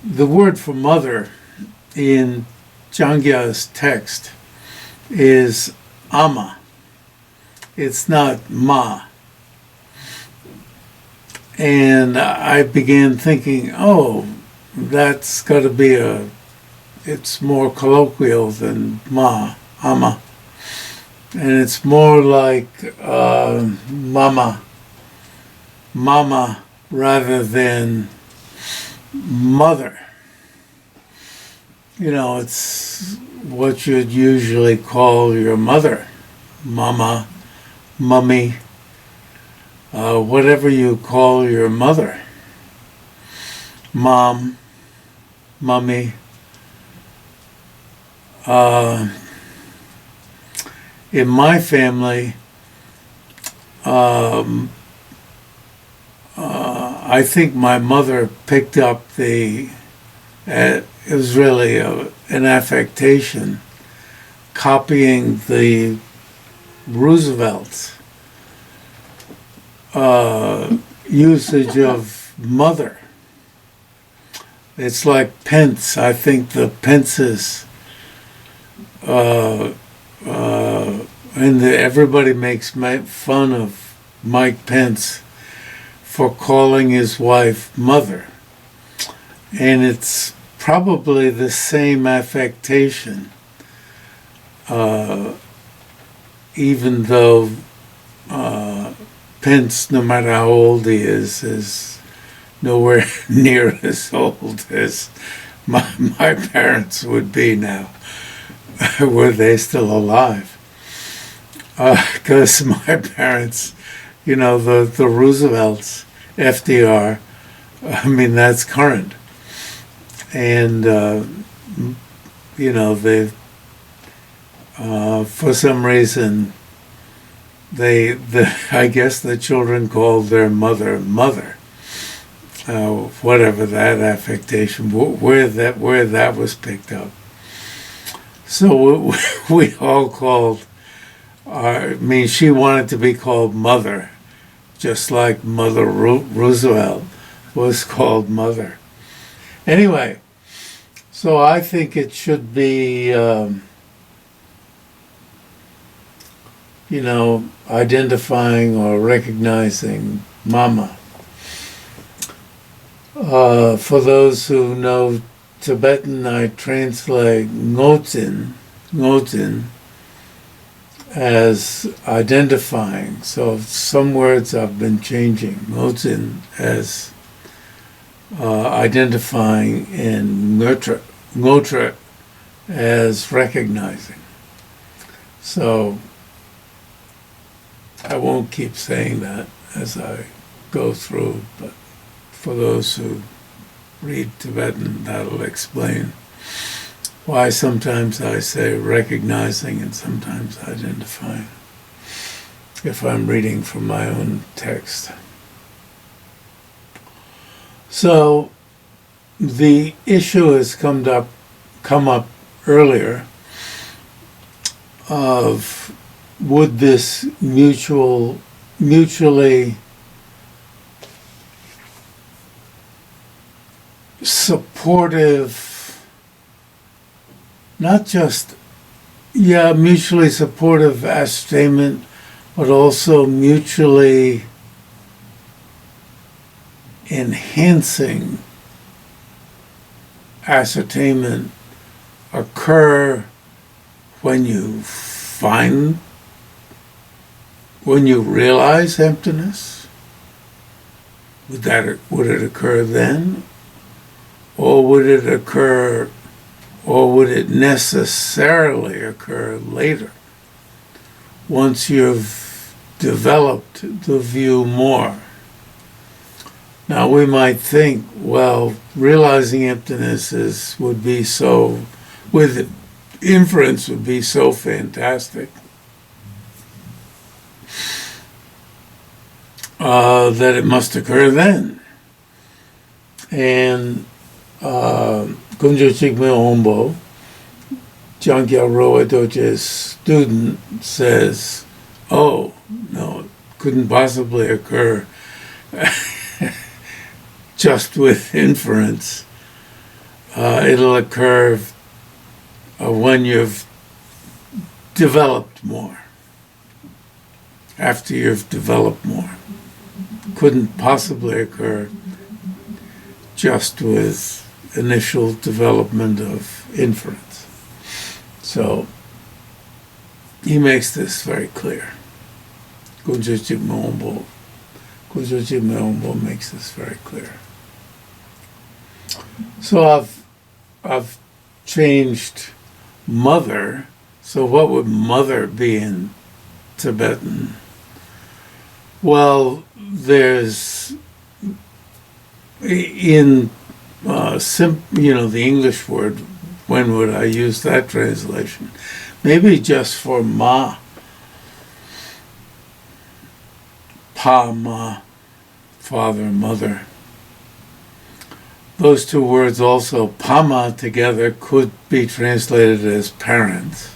the word for mother in Jang-kya's text is ama. It's not ma. And I began thinking, oh, that's got to be it's more colloquial than ma, ama. And it's more like mama, rather than mother. You know, it's what you'd usually call your mother, mama, mummy, whatever you call your mother, mom, mummy. In my family, I think my mother picked up it was really an affectation, copying the Roosevelt's usage of mother. It's like Pence. I think the Pences, and everybody makes fun of Mike Pence for calling his wife mother. And it's probably the same affectation, even though Pence, no matter how old he is nowhere near as old as my parents would be now, were they still alive. Because my parents, you know, the Roosevelts, FDR, I mean, that's current. And, you know, they, for some reason, I guess the children called their mother, whatever that affectation, where that was picked up. So we all called, she wanted to be called Mother, just like Mother Roosevelt was called Mother. Anyway, so I think it should be, identifying or recognizing Mama. For those who know Tibetan, I translate Ngotsin as identifying. So some words I've been changing. Ngotsin as identifying, and Ngotra as recognizing. So I won't keep saying that as I go through, but for those who read Tibetan, that'll explain why sometimes I say recognizing and sometimes identifying, if I'm reading from my own text. So the issue has come up earlier of would this mutually supportive, not just, mutually supportive ascertainment, but also mutually enhancing ascertainment occur when you realize emptiness? Would it occur then? Or would it necessarily occur later, once you've developed the view more? Now we might think, well, realizing emptiness with inference would be so fantastic that it must occur then. And Kunjo Chikme Ombo, Jang-kya Röl-pay's student, says, oh, no, it couldn't possibly occur just with inference. it'll occur when you've developed more. After you've developed more. Couldn't possibly occur just with initial development of inference. So he makes this very clear. Gunjoji Meombo makes this very clear. So I've changed mother. So what would mother be in Tibetan? Well, there's in the English word. When would I use that translation? Maybe just for ma, pa, ma, father, mother. Those two words also, pama together, could be translated as parents.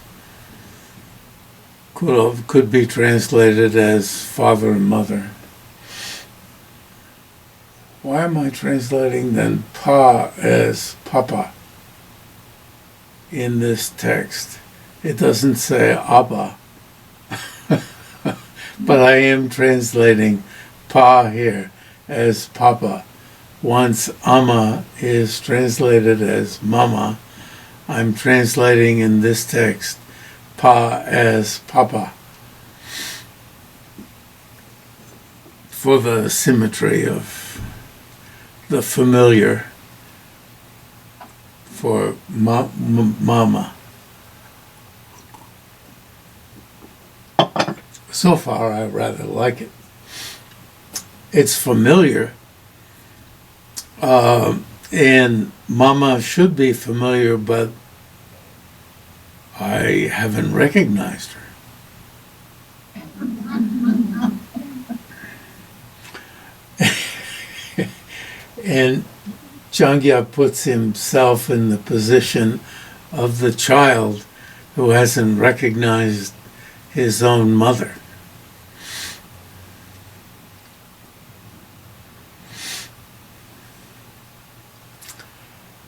Could be translated as father and mother. Why am I translating then pa as papa in this text? It doesn't say Abba. But I am translating pa here as papa. Once ama is translated as mama, I'm translating in this text pa as papa for the symmetry of the familiar for mama. So far, I rather like it. It's familiar, and mama should be familiar, but I haven't recognized her. And Jang-kya puts himself in the position of the child who hasn't recognized his own mother.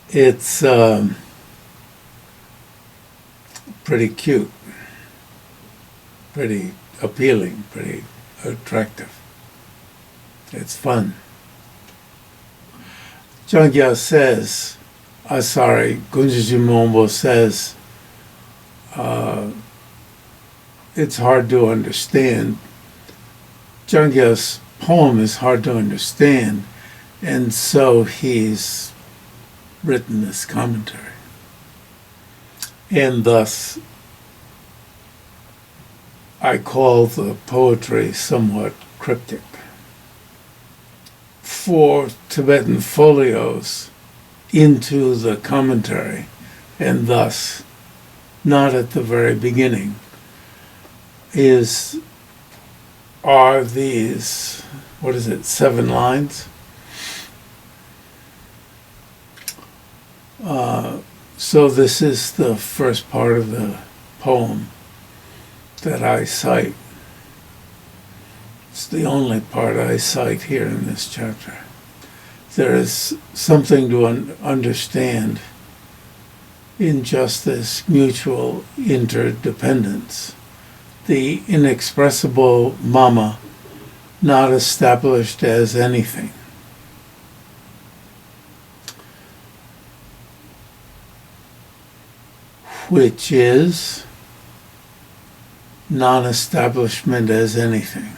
It's pretty cute, pretty appealing, pretty attractive. It's fun. Jang-kya says, Gunjoji Meombo says, it's hard to understand. Jang-kya's poem is hard to understand, and so he's written this commentary. And thus, I call the poetry somewhat cryptic. For Tibetan folios into the commentary, and thus not at the very beginning, are these, 7 lines? So this is the first part of the poem that I cite. It's the only part I cite here in this chapter. There is something to understand in just this mutual interdependence. The inexpressible mama, not established as anything. Which is non-establishment as anything.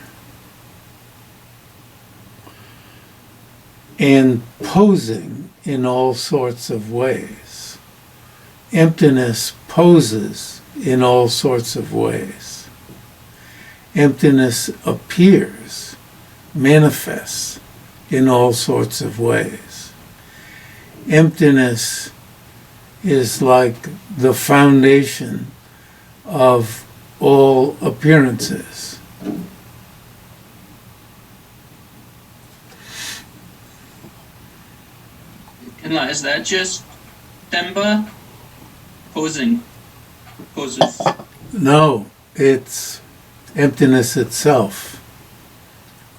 And posing in all sorts of ways. Emptiness poses in all sorts of ways. Emptiness appears, manifests in all sorts of ways. Emptiness is like the foundation of all appearances. Is that just Temba poses? No, it's emptiness itself.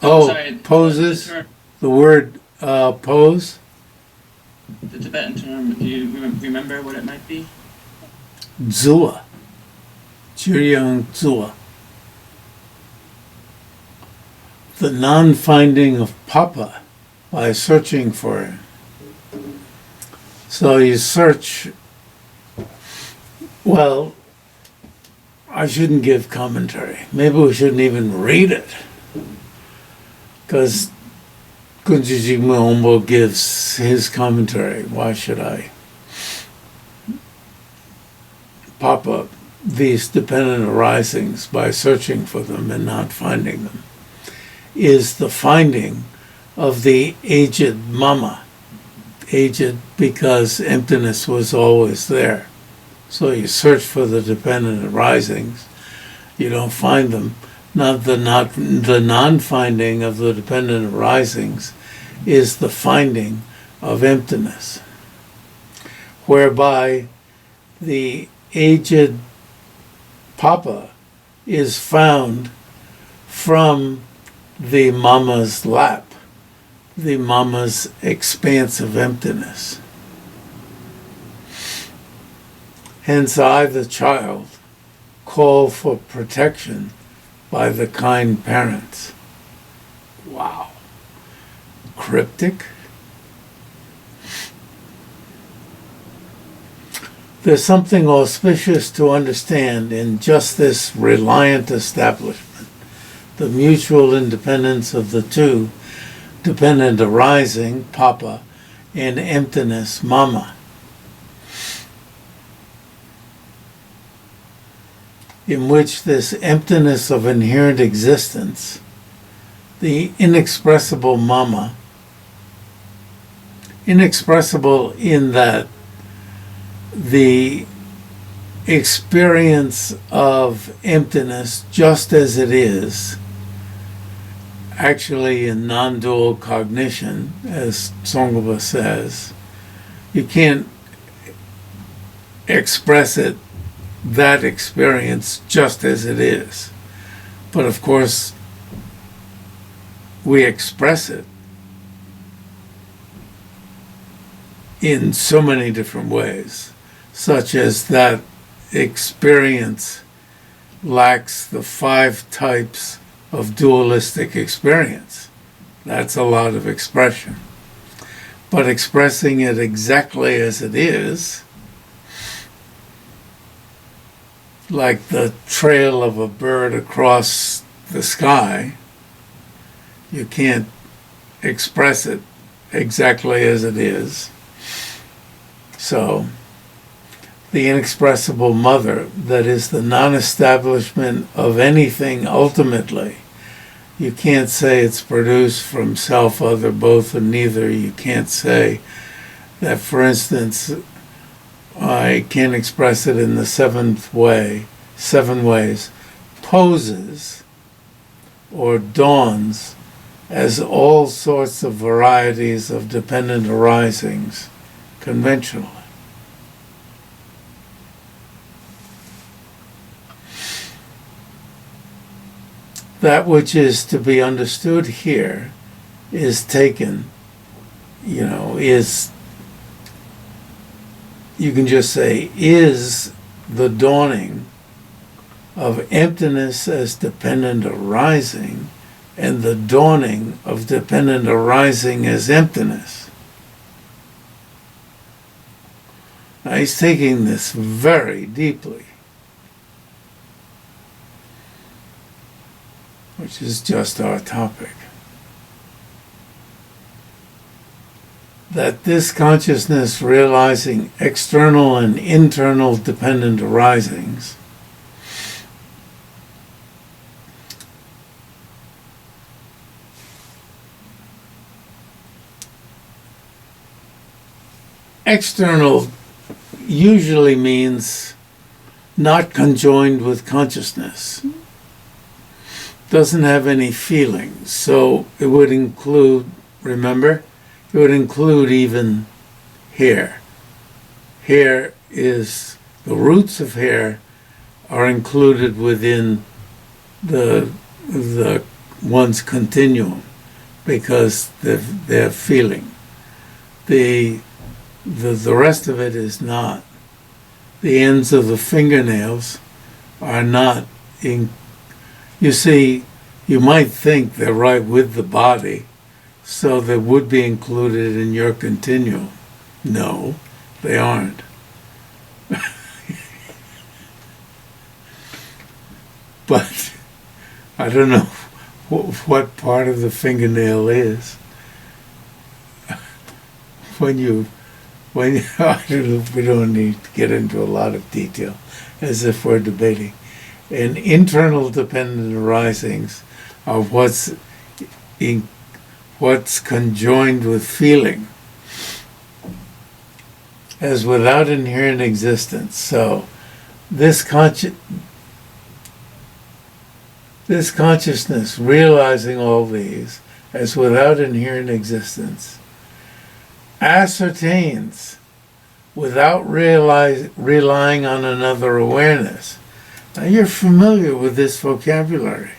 Oh, sorry, poses? The word pose? The Tibetan term, do you remember what it might be? Zua. Jiryang Zua. The non-finding of Papa by searching for him. So you search, well, I shouldn't give commentary. Maybe we shouldn't even read it. Because Kunjiji Mwombo gives his commentary. Why should I? Pop up these dependent arisings by searching for them and not finding them is the finding of the aged mama. Aged because emptiness was always there. So you search for the dependent arisings, you don't find them. The non-finding of the dependent arisings is the finding of emptiness, whereby the aged Papa is found from the mama's lap, the mama's expanse of emptiness. Hence I, the child, call for protection by the kind parents. Wow. Cryptic. There's something auspicious to understand in just this reliant establishment, the mutual independence of the two, dependent arising, Papa, and emptiness, Mama. In which this emptiness of inherent existence, the inexpressible Mama, inexpressible in that the experience of emptiness just as it is, actually in non-dual cognition, as Tsongkhapa says, you can't express it, that experience, just as it is. But of course, we express it in so many different ways, such as that experience lacks the 5 types of dualistic experience. That's a lot of expression. But expressing it exactly as it is, like the trail of a bird across the sky, you can't express it exactly as it is. So, the inexpressible mother, that is the non-establishment of anything ultimately. You can't say it's produced from self, other, both, or neither. You can't say that, for instance, I can't express it in the 7th way, 7 ways, poses or dawns as all sorts of varieties of dependent arisings conventionally. That which is to be understood here is taken, is, you can just say, is the dawning of emptiness as dependent arising and the dawning of dependent arising as emptiness. Now he's taking this very deeply, which is just our topic. That this consciousness realizing external and internal dependent arisings external usually means not conjoined with consciousness. Doesn't have any feelings. So it would include, remember, it would include even hair. Hair is, the roots of hair are included within the one's continuum because they're feeling. The The rest of it is not. The ends of the fingernails are not in. You see, you might think they're right with the body, so they would be included in your continuum. No, they aren't. But I don't know what part of the fingernail is. I don't know, we don't need to get into a lot of detail, as if we're debating. And internal dependent arisings are what's conjoined with feeling, as without inherent existence. So this consciousness realizing all these as without inherent existence ascertains without relying on another awareness. Now you're familiar with this vocabulary.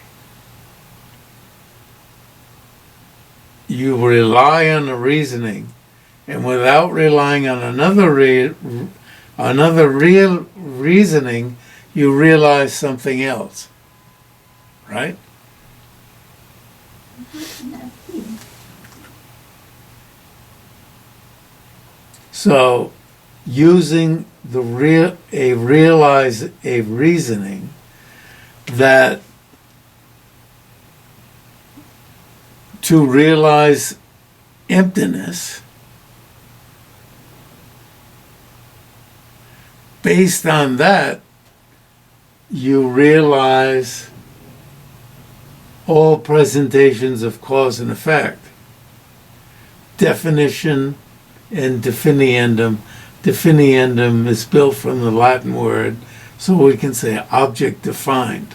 You rely on the reasoning, and without relying on another real reasoning, you realize something else. Right? So, using a reasoning that to realize emptiness, based on that, you realize all presentations of cause and effect. Definition and definiendum. Definiendum is built from the Latin word, so we can say object defined.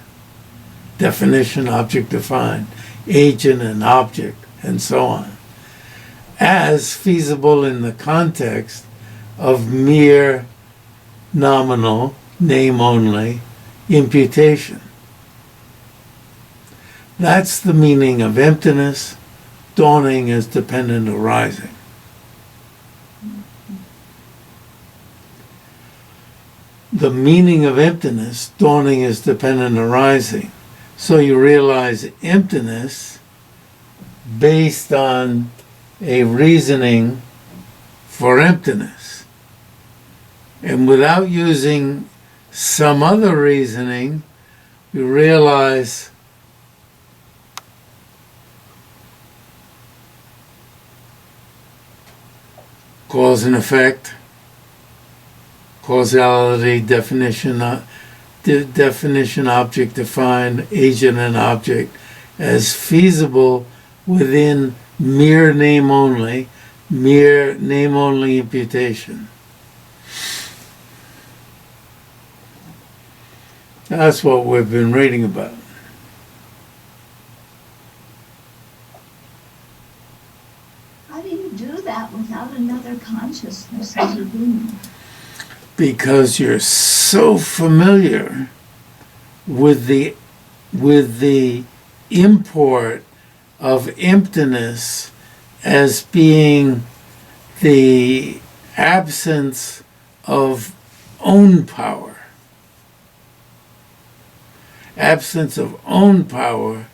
Definition, object defined. Agent and object, and so on. As feasible in the context of mere nominal, name only, imputation. That's the meaning of emptiness, dawning as dependent arising. The meaning of emptiness, dawning as dependent arising. So you realize emptiness based on a reasoning for emptiness. And without using some other reasoning, you realize cause and effect, causality, definition, object defined, agent and object, as feasible within mere name only imputation. That's what we've been reading about. How do you do that without another consciousness intervening? Because you're so familiar with the import of emptiness as being the absence of own power. Absence of own power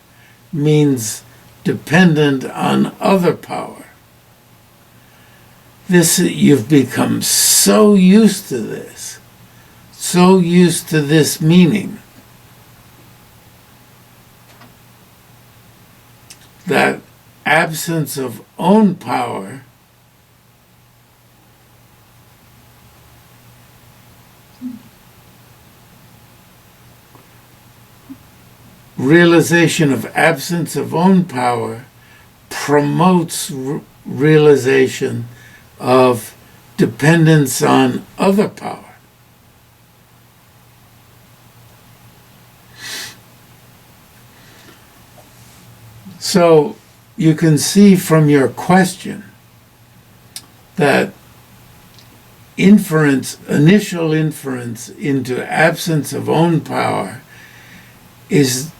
means dependent on other power. You've become so used to this, so used to this meaning, that absence of own power realization of absence of own power promotes realization of dependence on other power. So you can see from your question that initial inference into absence of own power is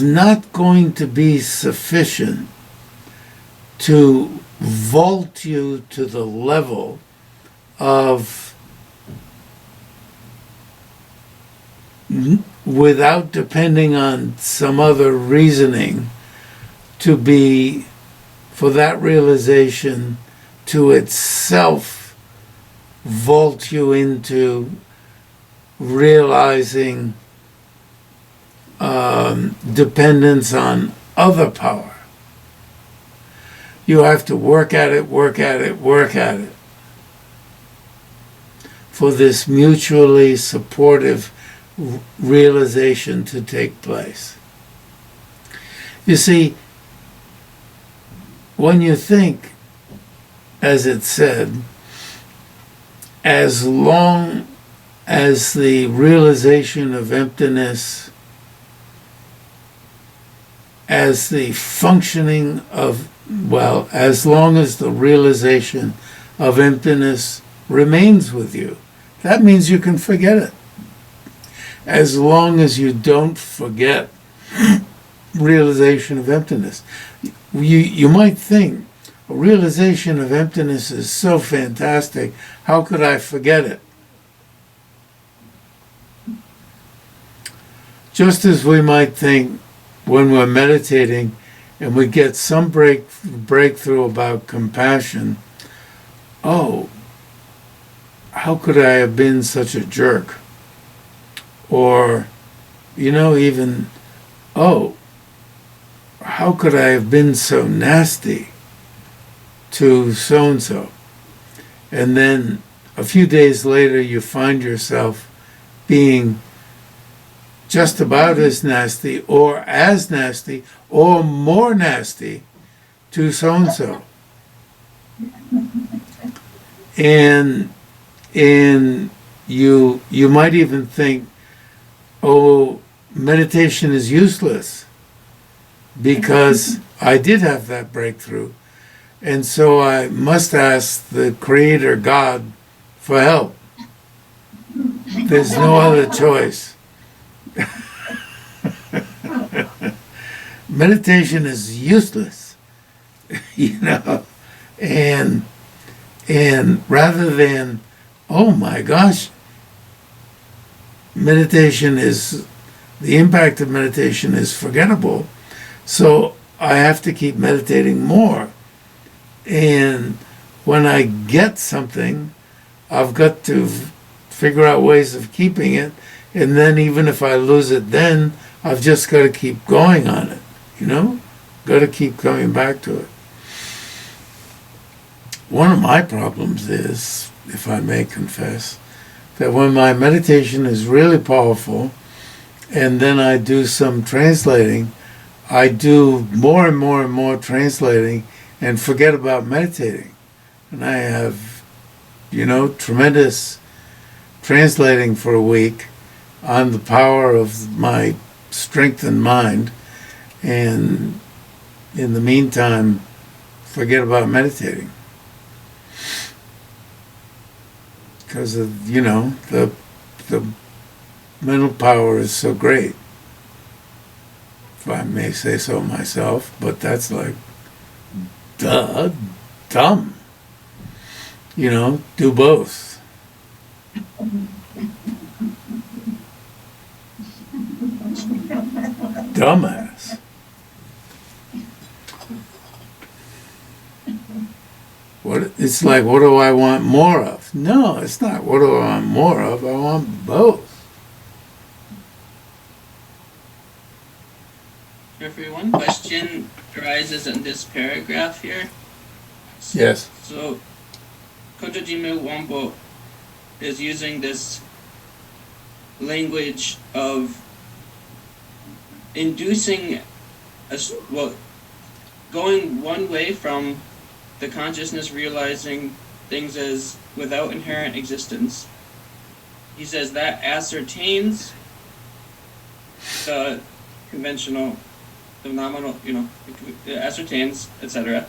not going to be sufficient to vault you to the level of, without depending on some other reasoning, to be, for that realization to itself vault you into realizing dependence on other power. You have to work at it, work at it, work at it for this mutually supportive realization to take place. You see, when you think, as it said, as long as the realization of emptiness, as the functioning of, well, as long as the realization of emptiness remains with you, that means you can forget it. As long as you don't forget realization of emptiness. You might think, a realization of emptiness is so fantastic, how could I forget it? Just as we might think when we're meditating and we get some breakthrough about compassion, oh, how could I have been such a jerk? Or, even, oh, how could I have been so nasty to so-and-so? And then a few days later you find yourself being just about as nasty or more nasty to so-and-so. And you might even think, oh, meditation is useless because I did have that breakthrough, and so I must ask the Creator God for help. There's no other choice. Meditation is useless, and rather than, oh my gosh, the impact of meditation is forgettable, so I have to keep meditating more. And when I get something, I've got to figure out ways of keeping it, and then even if I lose it then, I've just got to keep going on it, Got to keep coming back to it. One of my problems is, if I may confess, that when my meditation is really powerful, and then I do some translating, I do more and more and more translating and forget about meditating. And I have, tremendous translating for a week on the power of my strengthened mind, and in the meantime, forget about meditating. Because of, the mental power is so great, if I may say so myself, but that's like, dumb. Do both. Dumbass. It's like, what do I want more of? No, it's not what do I want more of. I want both. Jeffrey, one question arises in this paragraph here. Yes. So, Kojojime Wombo is using this language of inducing, going one way from the consciousness realizing things as without inherent existence. He says that ascertains the conventional, the nominal, it ascertains, etc.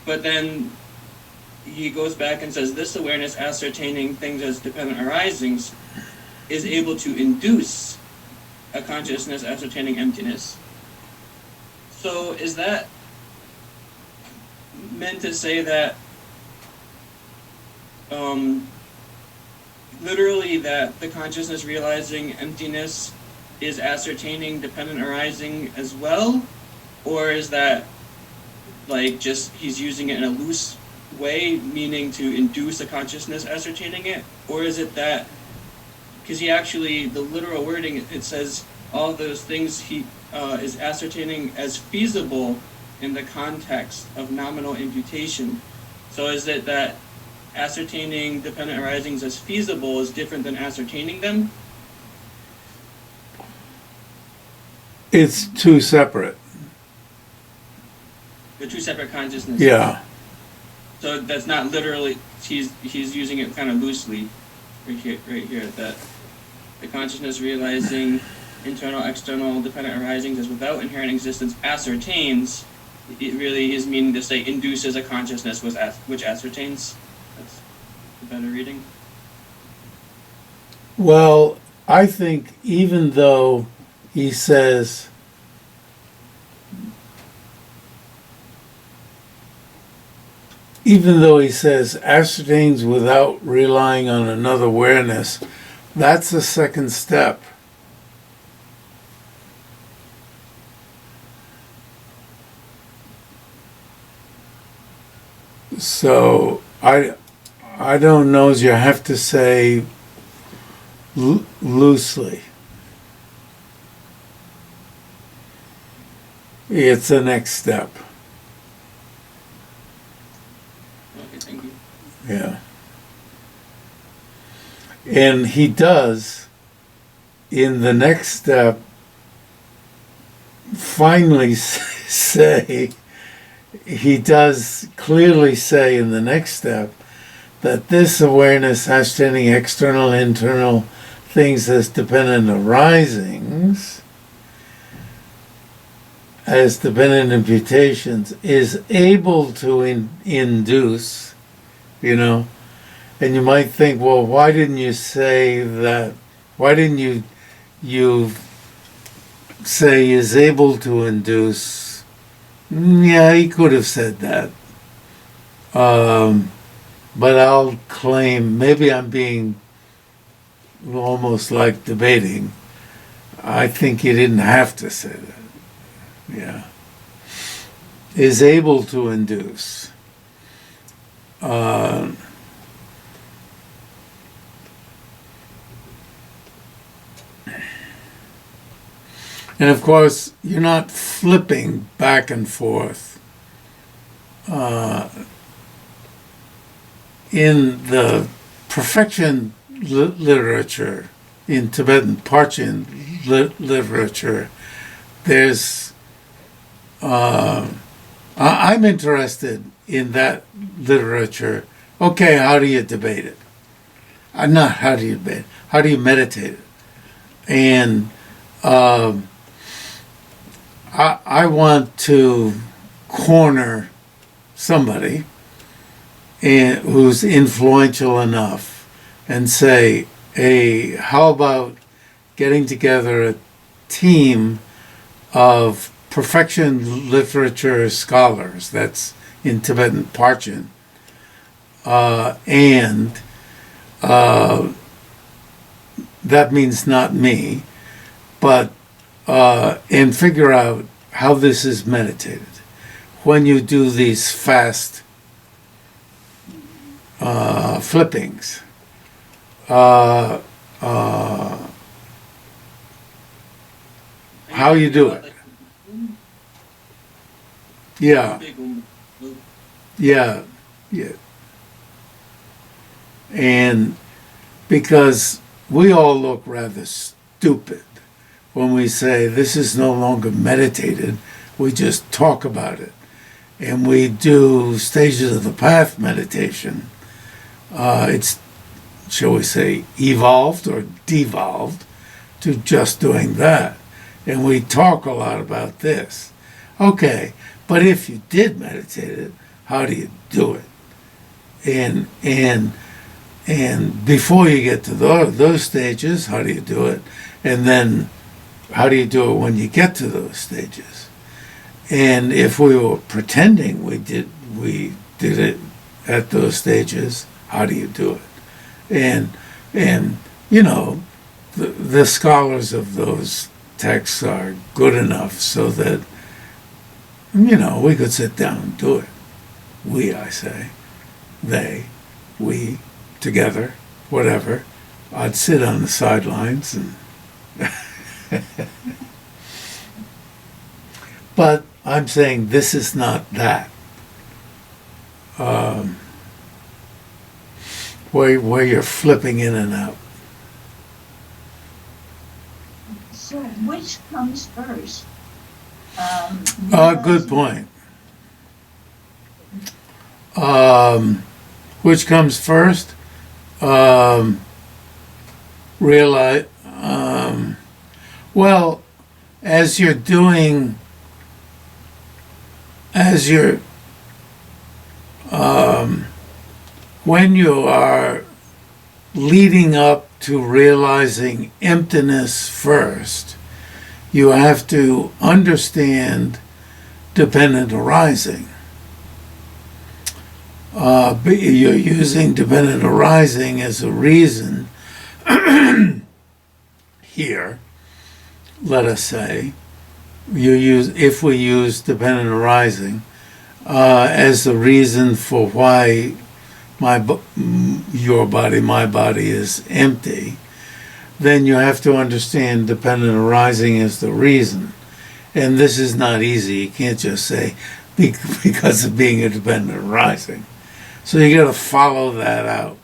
But then he goes back and says this awareness ascertaining things as dependent arisings is able to induce a consciousness ascertaining emptiness. So is that meant to say that literally that the consciousness realizing emptiness is ascertaining dependent arising as well? Or is that like just he's using it in a loose way, meaning to induce a consciousness ascertaining it? Or is it that, because he actually, the literal wording, it says all those things he is ascertaining as feasible in the context of nominal imputation. So is it that ascertaining dependent arisings as feasible is different than ascertaining them? It's two separate. They're two separate consciousnesses. Yeah. So that's not literally, he's using it kind of loosely right here, that the consciousness realizing internal, external, dependent arisings as without inherent existence ascertains, it really is meaning to say induces a consciousness which ascertains. That's a better reading. Well, I think even though he says ascertains without relying on another awareness, that's the second step. So I don't know as you have to say loosely. It's the next step. Okay, thank you. Yeah. And he does, in the next step, finally say, he does clearly say in the next step that this awareness ascertaining external, internal things as dependent arisings, as dependent imputations, is able to induce, and you might think, well, why didn't you say that? Why didn't you say is able to induce? Yeah, he could have said that. But I'll claim, maybe I'm being almost like debating. I think he didn't have to say that. Yeah. Is able to induce. And of course, you're not flipping back and forth. In the perfection literature, in Tibetan Parchin literature, there's I'm interested in that literature. Okay, how do you debate it? Not how do you debate it, how do you meditate it? And I want to corner somebody who's influential enough and say, hey, how about getting together a team of perfection literature scholars, that's in Tibetan Parchin, and that means not me, but and figure out how this is meditated. When you do these fast flippings, how you do it. Yeah. And because we all look rather stupid when we say this is no longer meditated, we just talk about it. And we do stages of the path meditation. It's, shall we say, evolved or devolved to just doing that. And we talk a lot about this. Okay, but if you did meditate it, how do you do it? And before you get to those stages, how do you do it? And then how do you do it when you get to those stages? And if we were pretending we did it at those stages, how do you do it? And, you know, the scholars of those texts are good enough so that, you know, we could sit down and do it. We, I say. They, we, together, whatever. I'd sit on the sidelines and but I'm saying this is not that. Where you're flipping in and out. So which comes first? Good point. Which comes first? Realize. Well, as you're doing, when you are leading up to realizing emptiness first, you have to understand dependent arising. But you're using dependent arising as a reason here, let us say, if we use dependent arising as the reason for why your body, my body is empty, then you have to understand dependent arising as the reason. And this is not easy. You can't just say because of being a dependent arising. So you got to follow that out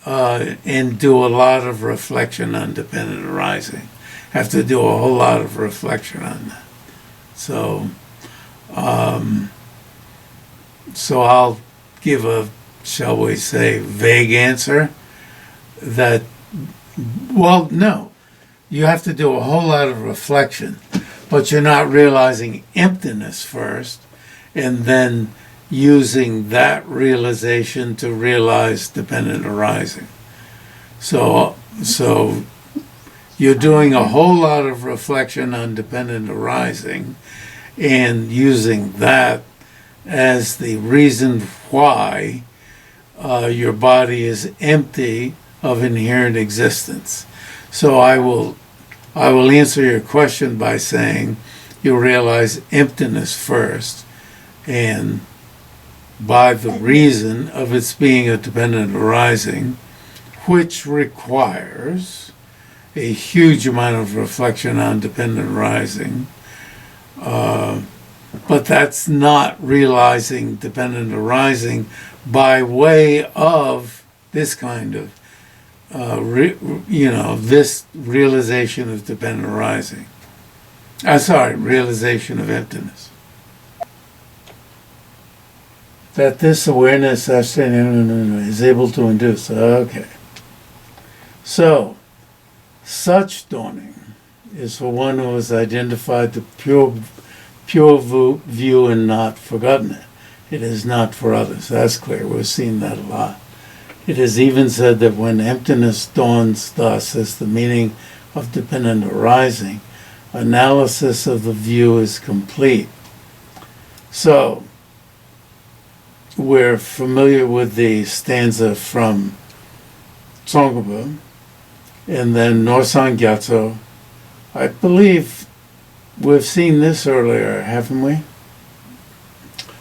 and do a lot of reflection on dependent arising. Have to do a whole lot of reflection on that. So, so I'll give a, shall we say, vague answer that, well, no. You have to do a whole lot of reflection, but you're not realizing emptiness first and then using that realization to realize dependent arising. So you're doing a whole lot of reflection on dependent arising and using that as the reason why your body is empty of inherent existence. So I will answer your question by saying you realize emptiness first, and by the reason of its being a dependent arising, which requires a huge amount of reflection on dependent arising, but that's not realizing dependent arising by way of this kind of, this realization of dependent arising. Realization of emptiness. That this awareness is able to induce. Okay. So, such dawning is for one who has identified the pure view and not forgotten it. It is not for others. That's clear. We've seen that a lot. It is even said that when emptiness dawns thus as the meaning of dependent arising, analysis of the view is complete. So, we're familiar with the stanza from Tsongkhapa, and then Norsan Gyatso. I believe we've seen this earlier, haven't we?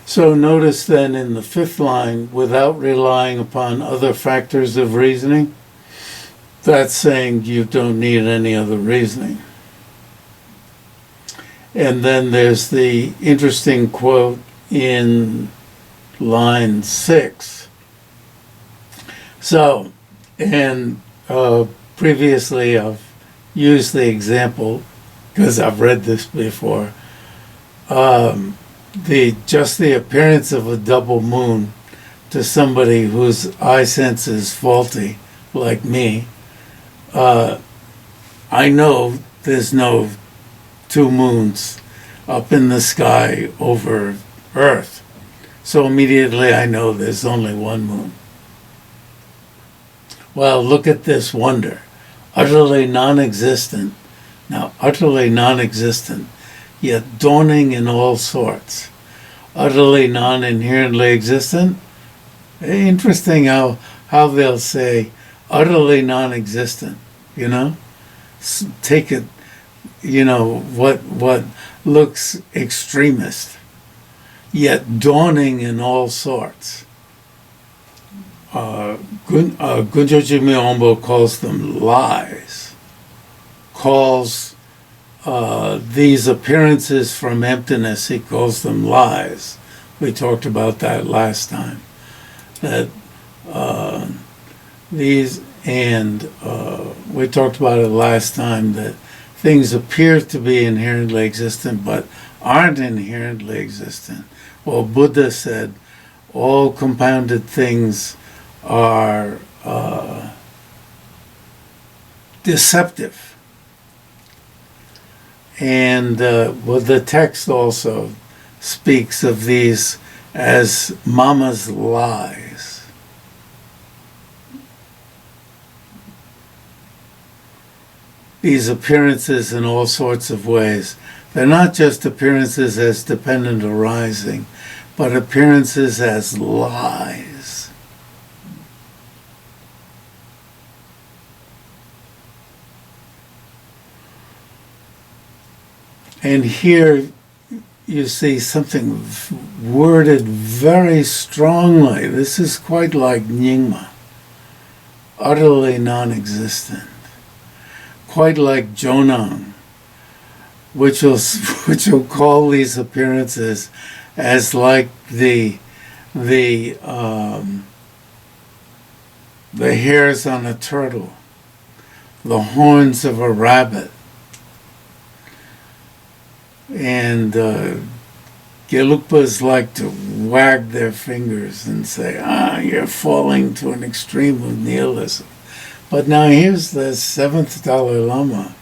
So notice then in the fifth line, without relying upon other factors of reasoning, that's saying you don't need any other reasoning. And then there's the interesting quote in line 6. So, and previously I've used the example, because I've read this before, just the appearance of a double moon to somebody whose eye sense is faulty, like me. I know there's no two moons up in the sky over Earth. So immediately I know there's only one moon. Well, look at this wonder. Utterly non-existent. Now, utterly non-existent, yet dawning in all sorts. Utterly non-inherently existent. Interesting how they'll say utterly non-existent, you know? Take it, you know, what looks extremist, yet dawning in all sorts. Gunjo Jimmy Ombo calls them lies, calls these appearances from emptiness, he calls them lies. We talked about that last time. That we talked about it last time, that things appear to be inherently existent but aren't inherently existent. Well, Buddha said all compounded things are deceptive. And well, the text also speaks of these as mama's lies. These appearances in all sorts of ways. They're not just appearances as dependent arising, but appearances as lies. And here you see something worded very strongly. This is quite like Nyingma, utterly non-existent. Quite like Jonang, which will call these appearances as like the hairs on a turtle, the horns of a rabbit. And Gelugpas like to wag their fingers and say, you're falling to an extreme of nihilism. But now here's the 7th Dalai Lama,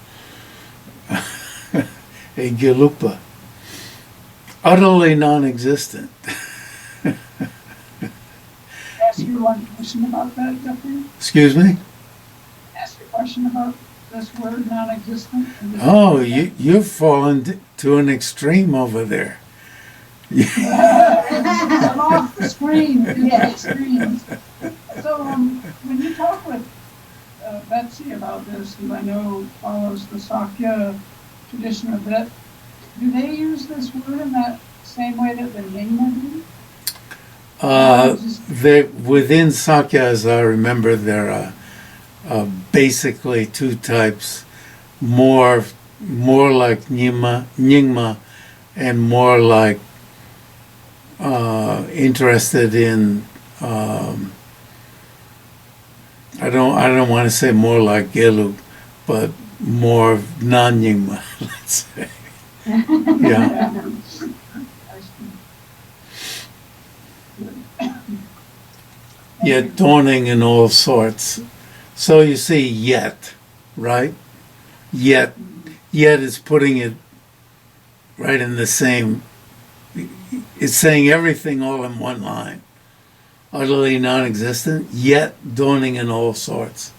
a Gelugpa, utterly non-existent. Ask you one question about that, Jeffrey? Excuse me? Ask a question about this word non-existent. Oh, you've fallen to an extreme over there. I'm off the screen. Yeah, extremes. So when you talk with Betsy about this, who I know follows the Sakya tradition a bit, do they use this word in that same way that the Nyingma do? Within Sakya, as I remember, there are basically two types, more like Nyingma and more like interested in I don't want to say more like Gelug, but more non-Nyingma, let's say. Yeah. Yet dawning in all sorts. So you see yet, right? Yet is putting it right in the same, it's saying everything all in one line. Utterly non-existent, yet dawning in all sorts,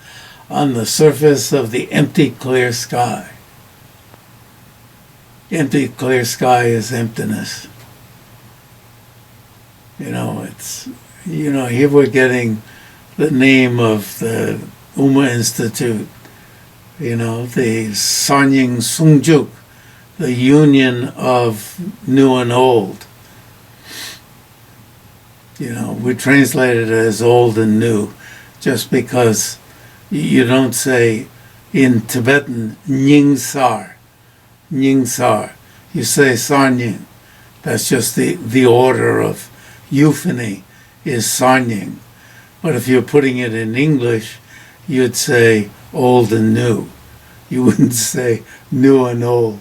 on the surface of the empty, clear sky. Empty, clear sky is emptiness. Here we're getting the name of the Uma Institute, the Sanying Sungjuk, the union of new and old. We translate it as old and new, just because you don't say in Tibetan Nying-sar. You say Sanying. That's just the order of euphony is Sanying. But if you're putting it in English, you'd say old and new. You wouldn't say new and old.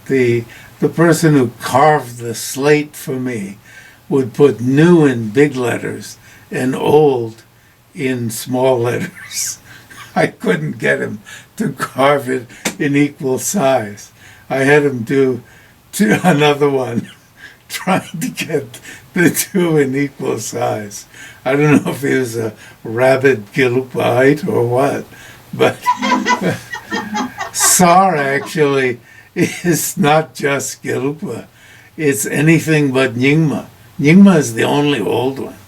The person who carved the slate for me would put new in big letters and old in small letters. I couldn't get him to carve it in equal size. I had him do another one, trying to get the two in equal size. I don't know if he was a rabid Gelugpahite or what, but Sar actually is not just Gelugpa. It's anything but Nyingma. Nyingma is the only old one.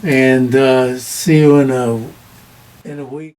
And see you in a week.